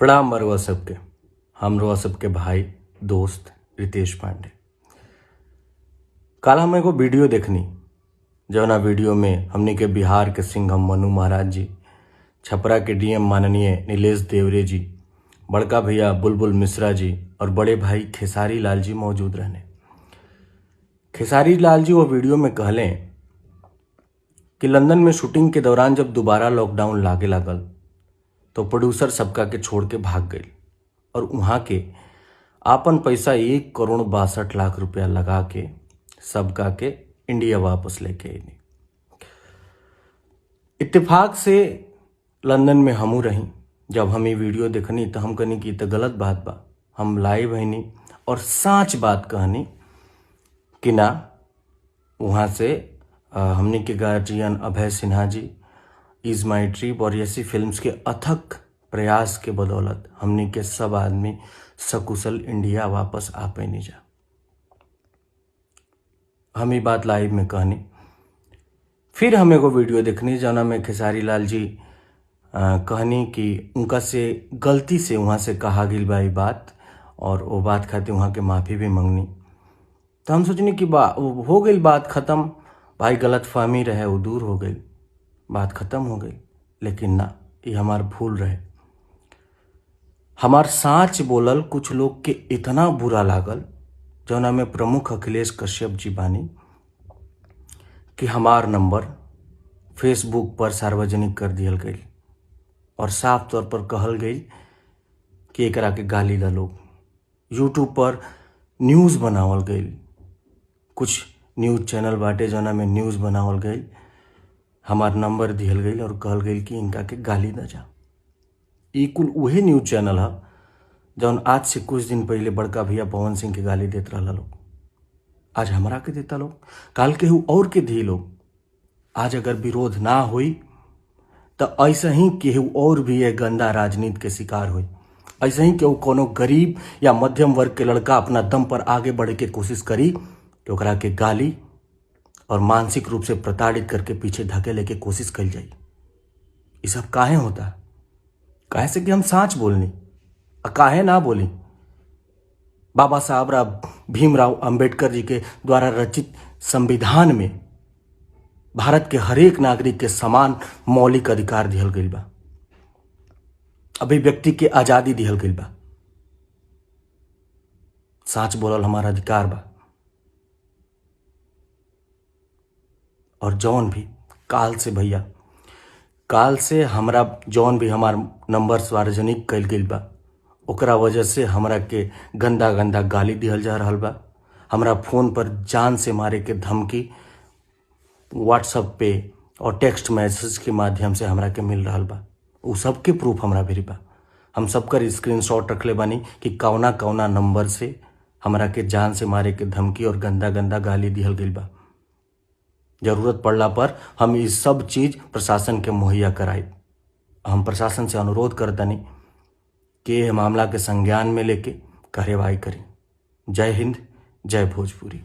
प्रणाम बरुआ सबके। हमरो सबके भाई दोस्त रितेश पांडे। कल हम एगो वीडियो देखनी, जौना वीडियो में हमने के बिहार के सिंघम मनु महाराज जी, छपरा के डीएम माननीय नीलेश देवरे जी, बड़का भैया बुलबुल मिश्रा जी और बड़े भाई खेसारी लाल जी मौजूद रहने। खेसारी लाल जी वो वीडियो में कहले कि लंदन में शूटिंग के दौरान जब दोबारा लॉकडाउन लागे लागल तो प्रोड्यूसर सबका के छोड़ के भाग गई और वहाँ के आपन पैसा 1,62,00,000 रुपया लगा के सबका के इंडिया वापस लेके आई। इत्तेफाक से लंदन में हमू रही। जब हम ये वीडियो देखनी तो हम कहनी कि तो गलत बात बा। हम लाइव हईनी और सच बात कहनी कि ना, वहाँ से हमने के guardian Abhay Sinha ji, is my trip और ऐसी फिल्म्स के अथक प्रयास के बदौलत हमने के सब आदमी सकुशल इंडिया वापस आ पैनी जा। हम ये बात लाइव में कहनी। फिर हम एगो वीडियो देखनी जौना में खेसारी लाल जी कहनी कि उनका से गलती से वहाँ से कहा गई बा ये बात और वो बात खातिर वहाँ के माफ़ी भी मंगनी। तो हम सोचनी कि हो गई बात ख़त्म, भाई गलत फहमी रहे वो दूर हो गई, बात ख़त्म हो गई। लेकिन ना, ये हमार भूल रहे। हमार साँच बोलल कुछ लोग के इतना बुरा लागल, जौना में प्रमुख अखिलेश कश्यप जी बानी, कि हमार नंबर फेसबुक पर सार्वजनिक कर दियल गई और साफ तौर पर कहल गई कि एकरा के गाली दा लोग। यूट्यूब पर न्यूज़ बनावल गई, कुछ न्यूज़ चैनल बाटे जौना में न्यूज़ बनावल गई, हमार नंबर दिहल गई और कहल गई कि इनका के गाली दा जा। ये कुल उहे न्यूज़ चैनल है जौन आज से कुछ दिन पहले बड़का भैया पवन सिंह के गाली देत रहला लोग, आज हमरा के देता लोग, काल केहू और के दी लोग। आज अगर विरोध ना हुई तो ऐसा ही केहू और भी ये गंदा राजनीति के शिकार हुई। ऐसे ही केहू कोनो गरीब या मध्यम वर्ग के लड़का अपना दम पर आगे बढ़े के कोशिश करी तो ओकरा के गाली और मानसिक रूप से प्रताड़ित करके पीछे धकेले के कोशिश कल जाई। ये सब काहे होता? काहे से कि हम सच बोलनी, काहे ना बोली। बाबा साहब भीमराव अंबेडकर जी के द्वारा रचित संविधान में भारत के हरेक नागरिक के समान मौलिक अधिकार दिहल गई बा, अभिव्यक्ति के आजादी दिहल गई बा। सच बोलल हमारा अधिकार बा। और जौन भी काल से हमरा जौन भी हमार नंबर सार्वजनिक कल गई बा, ओकरा वजह से हमरा के गंदा गंदा गाली दिहल जा रहा बा। हमरा फोन पर जान से मारे के धमकी व्हाट्सएप पे और टेक्स्ट मैसेज के माध्यम से हमरा के मिल रहा बा। उ सब के प्रूफ हमरा भेरी बा। हम सबकर स्क्रीनशॉट रखले बानी कि कौना कौना नंबर से हमरा के जान से मारे के धमकी और गंदा गंदा गाली दिहल गई बा। जरूरत पड़ला पर हम ये सब चीज प्रशासन के मुहैया कराई। हम प्रशासन से अनुरोध करतनी कि यह मामला के संज्ञान में लेके कार्रवाई करी। जय हिंद, जय भोजपुरी।